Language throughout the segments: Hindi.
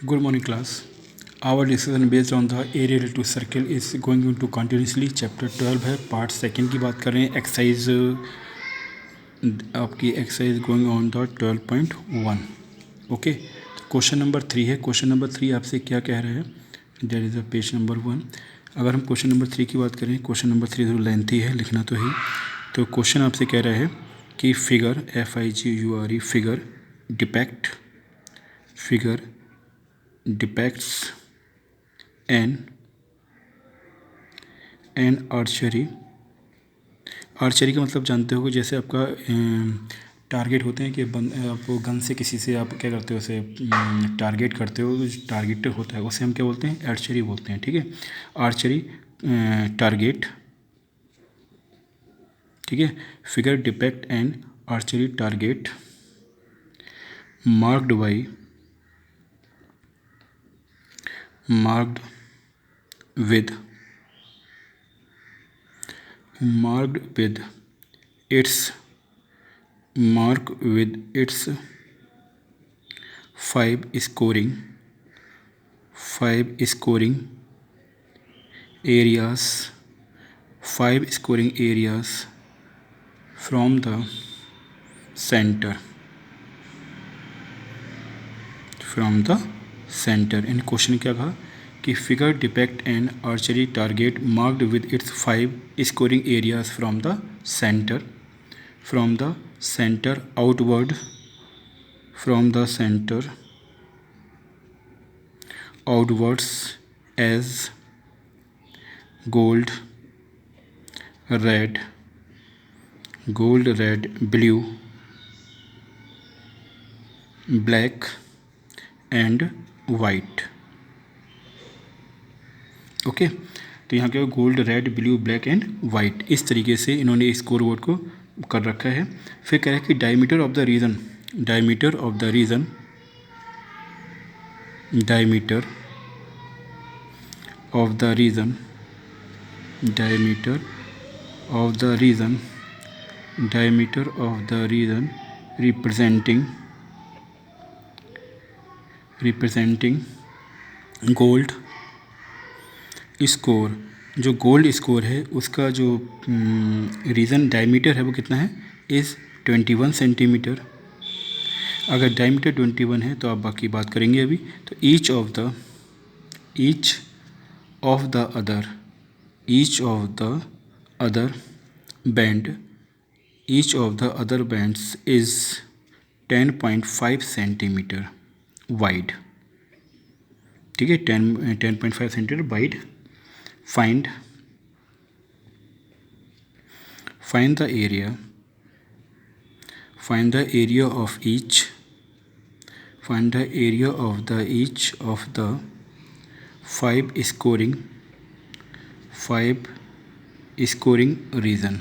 Good morning, class. Our discussion based on the area related to circle is going into continuously. Chapter 12 है, पार्ट सेकंड की बात कर रहे हैं. एक्सरसाइज आपकी exercise going on the 12.1. Okay, question number 3 है. क्वेश्चन नंबर 3 आपसे क्या कह रहे हैं? There is a page number 1. अगर हम क्वेश्चन नंबर 3 की बात करें, क्वेश्चन नंबर 3 थोड़ा लेंथी है, लिखना तो ही. तो क्वेश्चन आपसे कह रहा है कि figure FIGURE figure depicts an archery का मतलब जानते हो, जैसे आपका टारगेट होते हैं कि आप गन से किसी से आप क्या करते हो, उसे टारगेट करते हो. टारगेट होता है उसे हम क्या बोलते हैं? आर्चरी बोलते हैं. ठीक है, आर्चरी टारगेट. ठीक है, figure depict an archery target marked with its 5 scoring areas from the center. In question क्या कहा कि figure depict an archery target marked with its 5 scoring areas from the centre outwards as gold red blue black and white. Okay, तो यहाँ क्या gold, red, blue, black and white, इस तरीके से इन्होंने स्कोर बोर्ड को कर रखा है. फिर कह रहा है कि diameter of the region representing gold score. जो गोल्ड स्कोर है उसका जो रीज़न डायमीटर है वो कितना है? Is 21 centimetre. अगर डायमीटर 21 है तो आप बाकी बात करेंगे अभी. तो each of the other bands is 10.5 centimetre wide. ठीक है, 10.5 centimetre wide. Find the area of each of the 5 scoring region.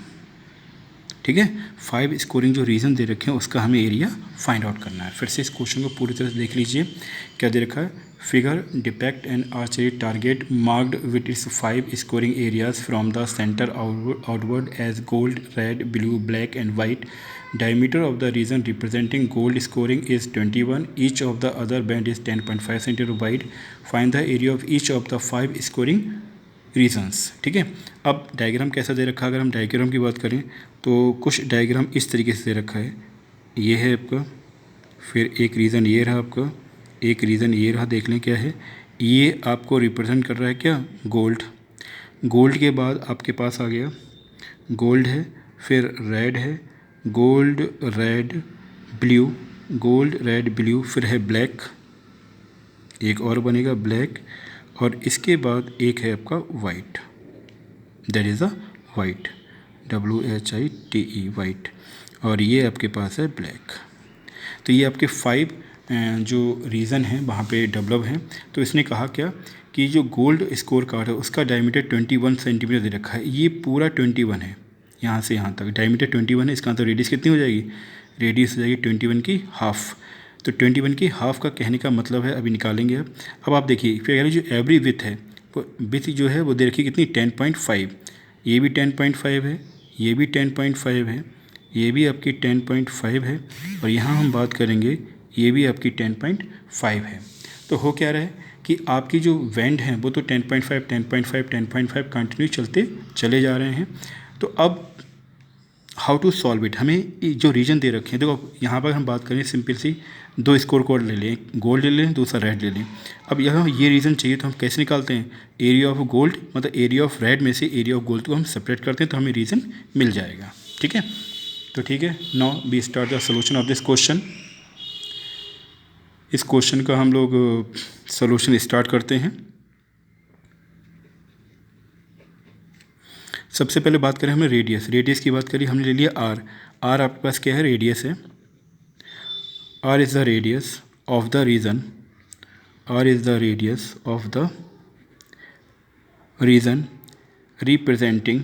ठीक है, 5 स्कोरिंग जो रीज़न दे रखे हैं उसका हमें एरिया फाइंड आउट करना है. फिर से इस क्वेश्चन को पूरी तरह से देख लीजिए. क्या दे रखा है? Figure depict an archery target marked with its 5 scoring areas from the centre outward as gold, red, blue, black and white. Diameter of the region representing gold scoring is 21. Each of the other band is 10.5 centimetre wide. Find the area of each of the 5 scoring regions. ठीक है, अब डायग्राम कैसा दे रखा है? अगर हम डायग्राम की बात करें तो कुछ डायग्राम इस तरीके से दे रखा है. ये है आपका, फिर एक रीज़न ये रहा आपका, एक रीज़न ये रहा. देख लें क्या है. ये आपको रिप्रेजेंट कर रहा है क्या? गोल्ड के बाद आपके पास आ गया गोल्ड है, फिर रेड है, गोल्ड रेड ब्लू, फिर है ब्लैक, एक और बनेगा ब्लैक, और इसके बाद एक है आपका white. That is a white, WHITE white. और ये आपके पास है ब्लैक. तो ये आपके 5 जो रीज़न हैं वहाँ पे डेवलप हैं. तो इसने कहा क्या कि जो गोल्ड स्कोर कार्ड है उसका डायमीटर 21 सेंटीमीटर दे रखा है. ये पूरा 21 है, यहाँ से यहाँ तक डायमीटर 21 है. इसका तो रेडियस कितनी हो जाएगी? रेडियस हो जाएगी 21 की हाफ. तो 21 की हाफ का कहने का मतलब है, अभी निकालेंगे. अब आप देखिए, फिर जो एवरी विथ है वो विथ जो है वो दे रखी कितनी? 10.5. ये भी 10.5 है, ये भी 10.5 है, ये भी आपकी 10.5 है, और यहाँ हम बात करेंगे ये भी आपकी 10.5 है. तो हो क्या रहा है कि आपकी जो वेंड हैं वो तो 10.5 10.5 10.5 कंटिन्यू चलते चले जा रहे हैं। तो अब हाउ टू सॉल्व इट, हमें जो रीजन दे रखे हैं, देखो यहाँ पर हम बात करें सिंपल सी, दो स्कोर कोड ले लें, गोल्ड ले लें, दूसरा रेड ले लें। अब यहाँ ये रीज़न चाहिए तो हम कैसे निकालते हैं, एरिया ऑफ गोल्ड मतलब एरिया ऑफ रेड में से एरिया ऑफ गोल्ड को हम सेपरेट करते हैं तो हमें रीज़न मिल जाएगा। ठीक है, तो ठीक है, now we start the solution of this question. इस क्वेश्चन का हम लोग सोल्यूशन स्टार्ट करते हैं। सबसे पहले बात करें हमने रेडियस, रेडियस की बात करी, हमने ले लिया आर। आर आपके पास क्या है, रेडियस है। R is the radius of the region, R is the radius of the region representing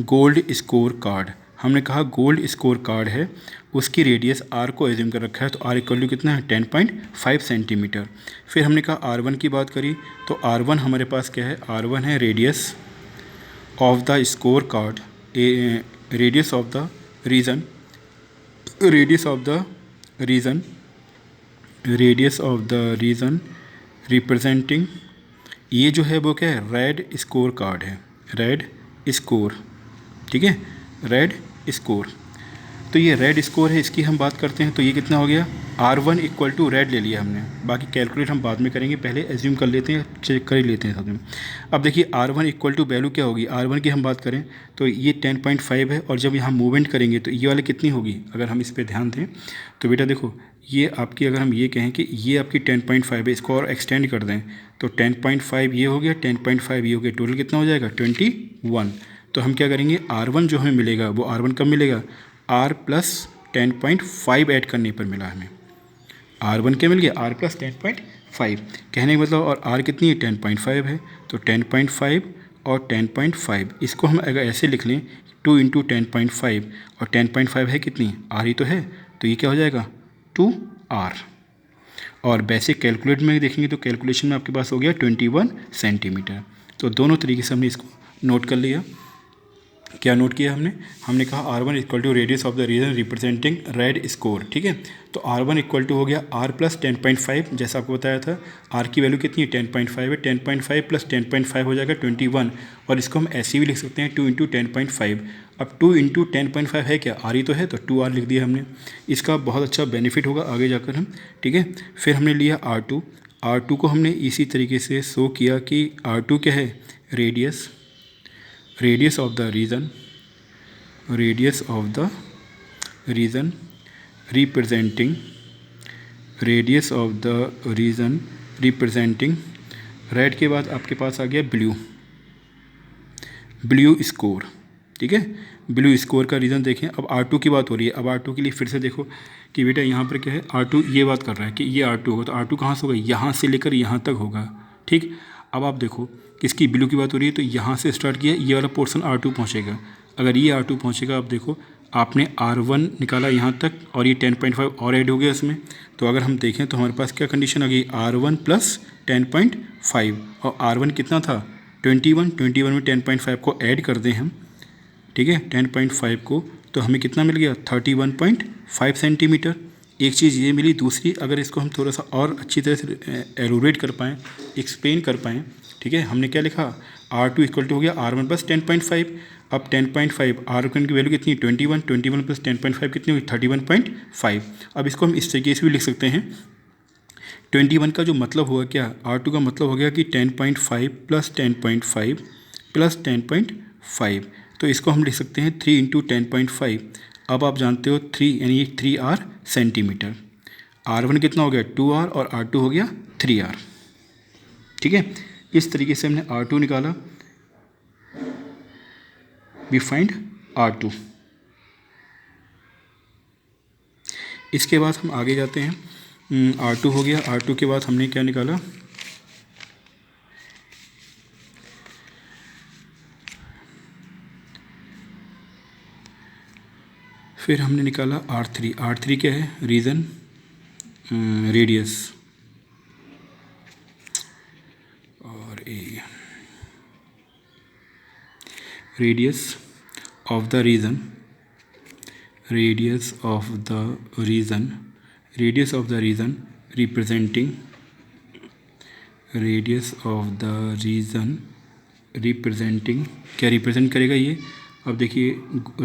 gold score card. हमने कहा गोल्ड स्कोर कार्ड है, उसकी रेडियस आर को एज्यूम कर रखा है, तो आर इक्वल टू कितना है 10.5 सेंटीमीटर। फिर हमने कहा आर वन की बात करी, तो आर वन हमारे पास क्या है, आर वन है radius of the score card, radius of the region, radius of the region, radius of the region representing, ये जो है वो क्या है, रेड स्कोर कार्ड है, रेड स्कोर। ठीक है, रेड स्कोर, तो ये रेड स्कोर है, इसकी हम बात करते हैं तो ये कितना हो गया, R one equal to red ले लिया हमने, बाकी कैलकुलेट हम बाद में करेंगे, पहले एज्यूम कर लेते हैं, चेक कर ही लेते हैं साथ में। अब देखिए R one equal to value क्या होगी, आर वन की हम बात करें तो ये 10.5 है, और जब यहाँ मूवमेंट करेंगे तो ये वाले कितनी होगी, अगर हम इस पर ध्यान दें तो बेटा देखो ये आपकी, अगर हम ये कहें कि ये आपकी 10.5 है, इसको और एक्सटेंड कर दें तो 10.5 ये हो गया, 10.5 ये हो गया, टोटल कितना हो जाएगा 21। तो हम क्या करेंगे, आर वन जो हमें मिलेगा वो आर वन कब मिलेगा, आर प्लस 10.5 ऐड करने पर मिला हमें, आर वन क्या मिल गया, आर प्लस 10.5, कहने का मतलब, और आर कितनी है 10.5 है, तो 10.5 और 10.5, इसको हम अगर ऐसे लिख लें 2 इंटू 10.5, और 10.5 है कितनी, आर ही तो है, तो ये क्या हो जाएगा 2R। और बेसिक कैलकुलेट में देखेंगे तो कैलकुलेशन में आपके पास हो गया 21 सेंटीमीटर। तो दोनों तरीके से हमने इसको नोट कर लिया। क्या नोट किया हमने, हमने कहा R one equal to radius of the region representing red score. ठीक है, तो आर वन इक्वल टू हो गया आर प्लस 10.5, जैसा आपको बताया था, आर की वैल्यू कितनी है 10.5 है, 10.5 प्लस 10.5 हो जाएगा 21, और इसको हम ऐसे भी लिख सकते हैं 2 इंटू 10.5। अब 2 इंटू 10.5 है क्या, आर ही तो है, तो 2R लिख दिया हमने, इसका बहुत अच्छा बेनिफिट होगा आगे जाकर हम। ठीक है, फिर हमने लिया R2, R2 को हमने इसी तरीके से शो किया कि R2 क्या है, radius, radius of the region, radius of the region representing, radius of the region representing, red के बाद आपके पास आ गया ब्लू, ब्लू स्कोर। ठीक है, ब्लू स्कोर का रीज़न देखें। अब R2 की बात हो रही है, अब R2 के लिए फिर से देखो कि बेटा यहाँ पर क्या है, R2 ये बात कर रहा है कि ये R2 होगा, तो R2 कहाँ से होगा, यहाँ से लेकर यहाँ तक होगा। ठीक, अब आप देखो किसकी, ब्लू की बात हो रही है, तो यहाँ से स्टार्ट किया, ये वाला पोर्शन R2 पहुँचेगा, अगर ये R2 पहुँचेगा, आप देखो आपने R1 निकाला यहाँ तक, और ये 10.5 और ऐड हो गया इसमें, तो अगर हम देखें तो हमारे पास क्या कंडीशन आ गई, R1 प्लस 10.5, और R1 कितना था 21 में 10.5 को ऐड कर दें हम, ठीक है 10.5 को, तो हमें कितना मिल गया 31.5 सेंटीमीटर। एक चीज़ ये मिली, दूसरी अगर इसको हम थोड़ा सा और अच्छी तरह से एलोरेट कर पाएँ, एक्सप्लेन कर पाएँ, ठीक है, हमने क्या लिखा, R2 इक्वल टू हो गया R1 प्लस 10.5, अब 10.5 R1 की वैल्यू कितनी 21 प्लस 10.5 कितनी हुई 31.5। अब इसको हम इस तरीके से भी लिख सकते हैं, 21 का जो मतलब हुआ क्या, R2 का मतलब हो गया कि 10.5 प्लस 10.5 प्लस 10.5, तो इसको हम लिख सकते हैं 3 इंटू 10.5। अब आप जानते हो 3 यानी 3R सेंटीमीटर, R1 कितना हो गया 2R, और R2 हो गया 3R। ठीक है, इस तरीके से हमने R2 निकाला, वी फाइंड R2। इसके बाद हम आगे जाते हैं, R2 हो गया, R2 के बाद हमने क्या निकाला, फिर हमने निकाला R3। R3 क्या है, रीजन, रेडियस, और a radius of the region radius of the region representing क्या रिप्रेजेंट करेगा ये। अब देखिए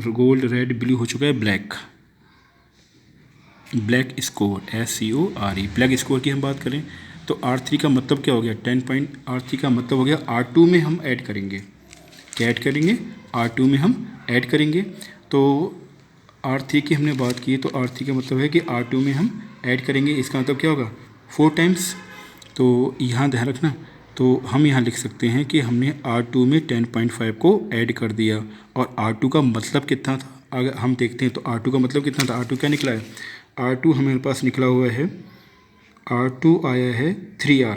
गोल्ड, रेड, ब्लू हो चुका है black score, SCORE black score की हम बात करें तो R3 का मतलब क्या हो गया, 10 पॉइंट। R3 का मतलब हो गया R2 में हम ऐड करेंगे, क्या ऐड करेंगे, R2 में हम ऐड करेंगे। तो R3 की हमने बात की तो R3 का मतलब है कि R2 में हम ऐड करेंगे, इसका मतलब क्या होगा 4 टाइम्स। तो यहाँ ध्यान रखना, तो हम यहाँ लिख सकते हैं कि हमने R2 में 10.5 को ऐड कर दिया और R2 का मतलब कितना था, अगर हम देखते हैं तो R2 का मतलब कितना था। R2 क्या निकला है, R2 हमारे पास निकला हुआ है, R2 आया है 3R।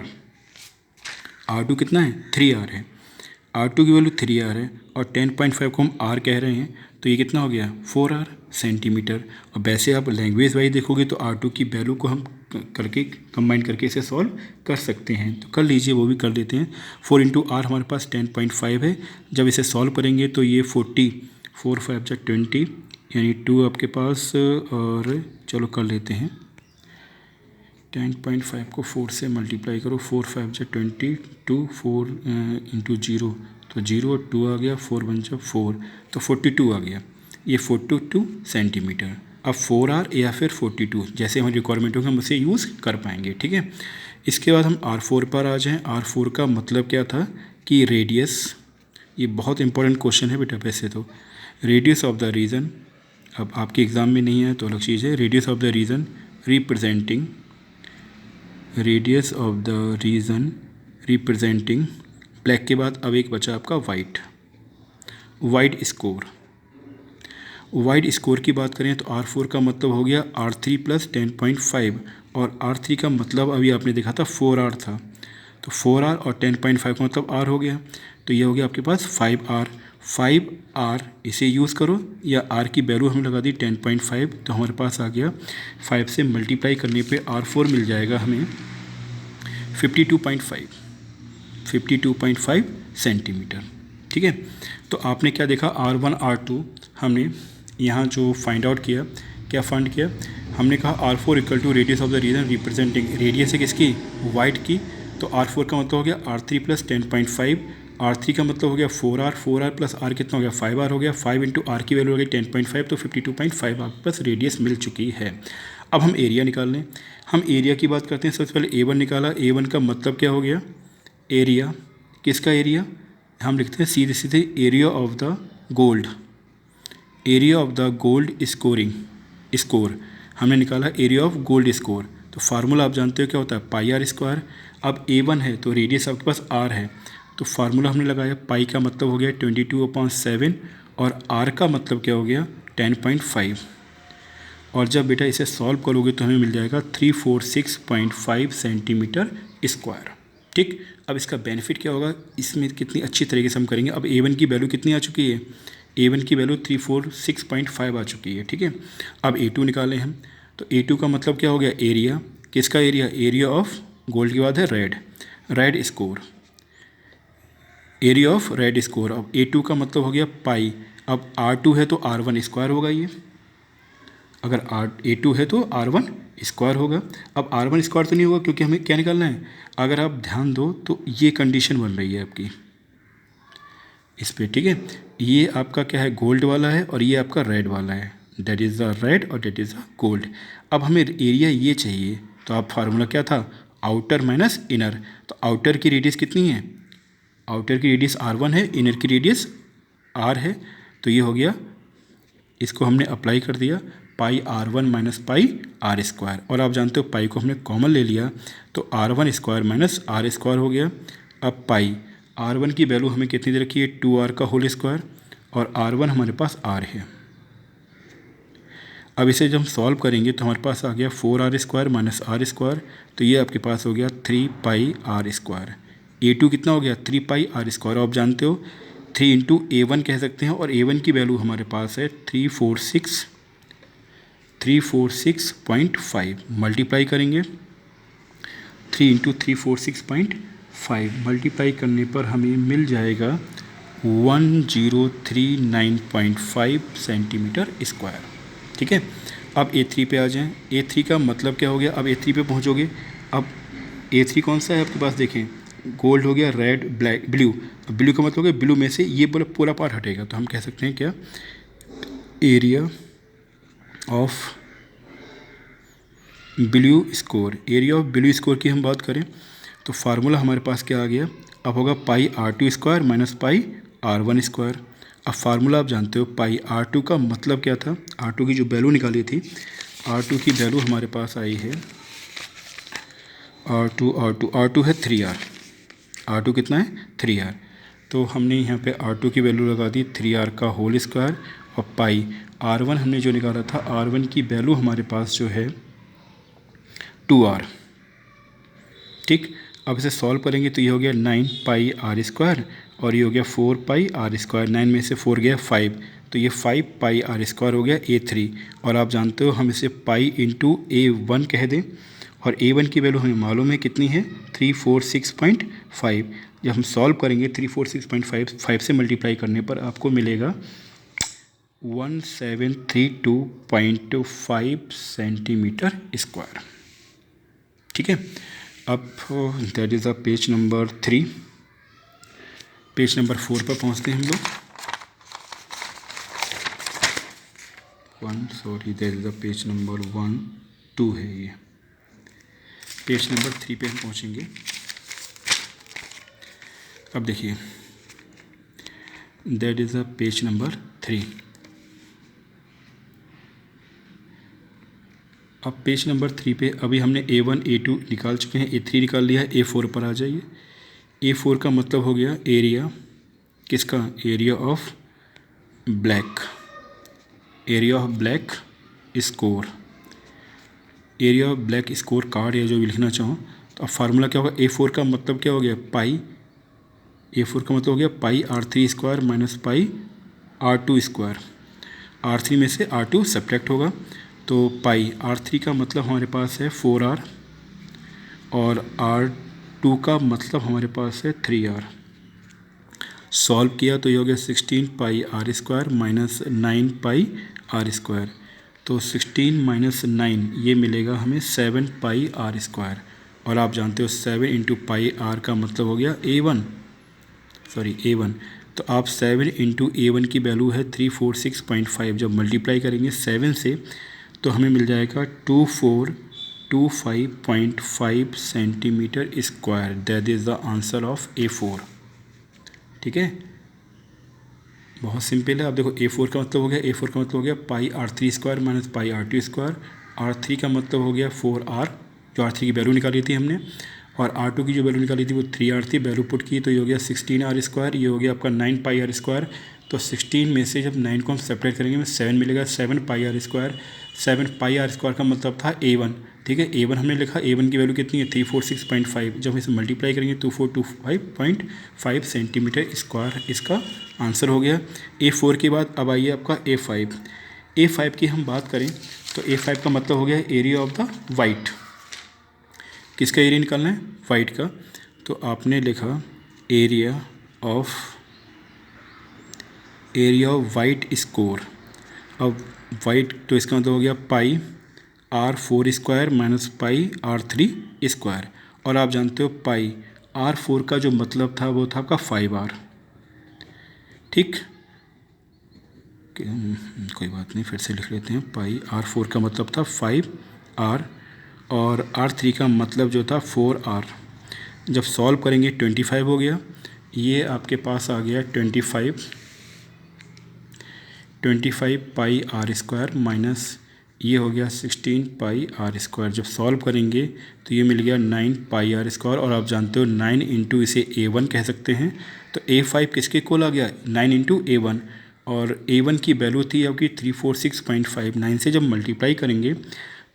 R2 कितना है, 3R है। R2 की वैल्यू 3R है और 10.5 को हम R कह रहे हैं, तो ये कितना हो गया 4R सेंटीमीटर। और वैसे आप लैंग्वेज वाइज देखोगे तो R2 की वैल्यू को हम करके कंबाइन करके इसे सॉल्व कर सकते हैं, तो कर लीजिए, वो भी कर देते हैं। 4 इंटू R हमारे पास 10.5 है, जब इसे सॉल्व करेंगे तो ये 40, 4 5 जा 20 यानी 2 आपके पास, और चलो कर लेते हैं 10.5 को 4 से मल्टीप्लाई करो, 4 5 जा 20, 2 4 इंटू 0 तो 0 और 2 आ गया, 4 1 जा 4 तो 42 आ गया, ये 42 सेंटीमीटर। अब 4R या फिर 42 जैसे हमारी रिक्वायरमेंट होगी हम उसे यूज़ कर पाएंगे, ठीक है। इसके बाद हम R4 पर आ जाएं। R4 का मतलब क्या था कि रेडियस, ये बहुत इंपॉर्टेंट क्वेश्चन है बेटा वैसे तो, रेडियस ऑफ द रीजन, अब आपके एग्ज़ाम में नहीं है तो अलग चीज़ है, radius of the region representing black के बाद अब एक बचा आपका वाइट स्कोर की बात करें तो R4 का मतलब हो गया R3 प्लस 10.5 और R3 का मतलब अभी आपने देखा था 4R था, तो 4R और 10.5 का मतलब R हो गया, तो ये हो गया आपके पास 5R। इसे यूज़ करो या R की वैल्यू हमने लगा दी 10.5, तो हमारे पास आ गया 5 से मल्टीप्लाई करने पे R4 मिल जाएगा हमें 52.5 सेंटीमीटर, ठीक है। तो आपने क्या देखा, R1 R2 हमने यहाँ जो फाइंड आउट किया, क्या फाइंड किया, हमने कहा R4 equal to radius of the region representing, radius है किसकी, वाइट की, तो R4 का मतलब हो गया R3 प्लस 10.5, R3 का मतलब हो गया 4R प्लस R कितना हो गया 5R हो गया, 5 इंटू R की वैल्यू हो गई 10.5, तो 52.5 आपके पास रेडियस मिल चुकी है। अब हम एरिया निकाल लें, हम एरिया की बात करते हैं। सबसे पहले A1 निकाला, A1 का मतलब क्या हो गया, एरिया, किसका एरिया, हम लिखते हैं सीधे सीधे area of the gold score हमने निकाला, एरिया ऑफ गोल्ड स्कोर। तो फार्मूला आप जानते हो क्या होता है, पाई आर स्क्वायर। अब A1 है तो रेडियस आपके पास R है, तो फार्मूला हमने लगाया, पाई का मतलब हो गया 22/7 और R का मतलब क्या हो गया 10.5, और जब बेटा इसे सॉल्व करोगे तो हमें मिल जाएगा 346.5 सेंटीमीटर स्क्वायर, ठीक। अब इसका बेनिफिट क्या होगा, इसमें कितनी अच्छी तरीके से हम करेंगे। अब A1 की वैल्यू कितनी आ चुकी है, A1 की वैल्यू 346.5 आ चुकी है, ठीक है। अब A2 निकालें हम, तो A2 का मतलब क्या हो गया, एरिया, किसका एरिया ऑफ गोल्ड के बाद है red score, area of red score. अब A2 का मतलब हो गया पाई, अब R2 है तो R1 स्क्वायर होगा, ये अगर A2 है तो R1 स्क्वायर होगा। अब R1 स्क्वायर तो नहीं होगा क्योंकि हमें क्या निकालना है, अगर आप ध्यान दो तो ये कंडीशन बन रही है आपकी इस पर, ठीक है। ये आपका क्या है, गोल्ड वाला है और ये आपका रेड वाला है, दैट इज़ द रेड और दैट इज़ द गोल्ड। अब हमें एरिया ये चाहिए, तो आप फार्मूला क्या था, आउटर माइनस इनर, तो आउटर की रेडियस कितनी है, आउटर की रेडियस R1 है, इनर की रेडियस R है, तो ये हो गया, इसको हमने अप्लाई कर दिया, पाई R1 minus pi R square, और आप जानते हो पाई को हमने कॉमन ले लिया तो R1 square minus R square हो गया। अब पाई R1 की वैल्यू हमें कितनी दे रखी है, 2R का होल स्क्वायर, और R1 हमारे पास R है। अब इसे जब हम सॉल्व करेंगे तो हमारे पास आ गया 4R square minus R square, तो ये आपके पास हो गया 3 पाई R स्क्वायर। A2 कितना हो गया 3 पाई R स्क्वायर, आप जानते हो 3 इंटू A1 कह सकते हैं, और A1 की वैल्यू हमारे पास है 346.5, मल्टीप्लाई करेंगे 3 इंटू 346.5 मल्टीप्लाई करने पर हमें मिल जाएगा 1039.5 सेंटीमीटर स्क्वायर, ठीक है। अब A3 पे आ जाएं। A3 का मतलब क्या हो गया, अब A3 पे पहुंचोगे। अब A3 कौन सा है आपके पास, देखें गोल्ड हो गया, रेड, ब्लैक, ब्लू। ब्लू का मतलब हो गया ब्लू में से ये पूरा पार्ट हटेगा, तो हम कह सकते हैं क्या, area of blue score. Area of blue score की हम बात करें तो फार्मूला हमारे पास क्या आ गया, अब होगा पाई R2 square minus pi R1 square. अब फार्मूला आप जानते हो, पाई R2 का मतलब क्या था, R2 की जो वैल्यू निकाली थी, R2 की वैल्यू हमारे पास आई है R2 है 3R। R2 कितना है 3R, तो हमने यहाँ पे R2 की वैल्यू लगा दी 3R का होल स्क्वायर, और पाई R1 हमने जो निकाला था, R1 की वैल्यू हमारे पास जो है 2R। ठीक, अब इसे सॉल्व करेंगे तो ये हो गया 9 पाई R स्क्वायर, और ये हो गया 4 पाई R स्क्वायर। 9 में से 4 गया 5, तो ये 5 पाई R स्क्वायर हो गया A3। और आप जानते हो हम इसे पाई इंटू A1 कह दें, और A1 की वैल्यू हमें मालूम है कितनी है, 346.5। जब हम सॉल्व करेंगे 346.5 से मल्टीप्लाई करने पर आपको मिलेगा 1732.5 सेंटीमीटर स्क्वायर। ठीक है। अब that is a page number 3। Page number 4 पर पहुंचते हैं हम लोग। That is a page number 1 2 है ये। पेज नंबर 3 पे हम पहुंचेंगे। अब देखिए, that is a page number 3। अब पेज नंबर 3 पे अभी हमने A1 A2 निकाल चुके हैं, A3 निकाल लिया है। A4 पर आ जाइए। A4 का मतलब हो गया एरिया किसका, area of black, area of black score, area of black score card, या जो भी लिखना चाहो। तो अब फार्मूला क्या होगा, A4 का मतलब क्या हो गया, पाई, A4 का मतलब हो गया पाई R3 square minus pi R2 square. R3 में से R2 सब्ट्रैक्ट होगा, तो पाई R3 का मतलब हमारे पास है 4R, और R2 का मतलब हमारे पास है 3R। सॉल्व किया तो ये हो गया 16 पाई R स्क्वायर माइनस 9 पाई R स्क्वायर। तो 16 माइनस 9 ये मिलेगा हमें 7 पाई R स्क्वायर। और आप जानते हो 7 इंटू पाई R का मतलब हो गया A1। तो आप 7 इंटू A1 की वैल्यू है 346.5। जब मल्टीप्लाई करेंगे 7 से तो हमें मिल जाएगा 2425.5 centimetre square. That is the answer of A4। ठीक है, बहुत सिंपल है। आप देखो A4 का मतलब हो गया, A4 का मतलब हो गया पाई R3 square minus pi R2 square. R3 का मतलब हो गया 4R, जो R3 की वैल्यू निकाली थी हमने, और R2 की जो वैल्यू निकाली थी वो 3R थी, वैल्यू पुट की तो ये हो गया 16R स्क्वायर। ये हो गया आपका 9 पाई R स्क्वायर। तो 16 में से जब 9 को हम सेपरेट करेंगे में 7 मिलेगा, 7 पाई R स्क्वायर। 7 पाई R स्क्वायर का मतलब था A1। ठीक है, A1 हमने लिखा, A1 की वैल्यू कितनी है 346.5। जब हम इसे मल्टीप्लाई करेंगे 2425.5 सेंटीमीटर स्क्वायर इसका आंसर हो गया। A4 के बाद अब आइए आपका A5। A5 की हम बात करें तो A5 का मतलब हो गया एरिया ऑफ द वाइट। किसका एरिया निकालना है, वाइट का। तो आपने लिखा एरिया ऑफ वाइट स्कोर। अब वाइट तो इसका मतलब हो गया पाई R4 square minus pi R3 square. और आप जानते हो पाई R4 का जो मतलब था वो था आपका 5R। ठीक, कोई बात नहीं, फिर से लिख लेते हैं। पाई R4 का मतलब था 5R, और R3 का मतलब जो था 4R। जब सॉल्व करेंगे 25 हो गया, ये आपके पास आ गया 25 पाई R स्क्वायर माइनस ये हो गया 16 पाई R स्क्वायर। जब सॉल्व करेंगे तो ये मिल गया 9 पाई R स्क्वायर। और आप जानते हो 9 इंटू इसे A1 कह सकते हैं। तो A5 किसके कोल आ गया, 9 इंटू A1, और A1 की वैल्यू थी आपकी 346.5। 9 से जब मल्टीप्लाई करेंगे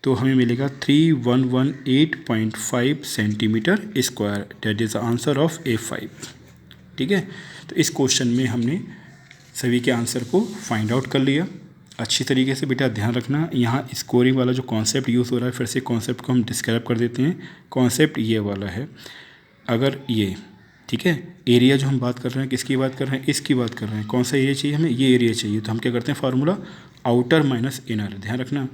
तो हमें मिलेगा 3118.5 centimetre square. That is the answer of A5। ठीक है, तो इस क्वेश्चन में हमने सभी के आंसर को फाइंड आउट कर लिया। अच्छी तरीके से बेटा ध्यान रखना, यहाँ स्कोरिंग वाला जो कॉन्सेप्ट यूज़ हो रहा है, फिर से कॉन्सेप्ट को हम डिस्क्राइब कर देते हैं। कॉन्सेप्ट ये वाला है, अगर ये ठीक है, एरिया जो हम बात कर रहे हैं किसकी बात कर रहे हैं, इसकी बात कर रहे हैं। कौन सा एरिया चाहिए हमें, ये एरिया चाहिए। तो हम क्या करते हैं, फार्मूला आउटर माइनस इनर। ध्यान रखना,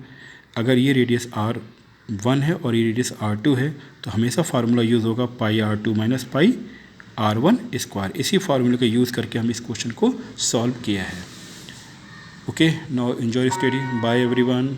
अगर ये रेडियस R1 है और ये रेडियस R2 है तो हमेशा फार्मूला यूज़ होगा पाई R2 minus pi R1 square. इसी फार्मूले का यूज़ करके हम इस क्वेश्चन को सॉल्व किया है। Okay, now enjoy study, bye everyone.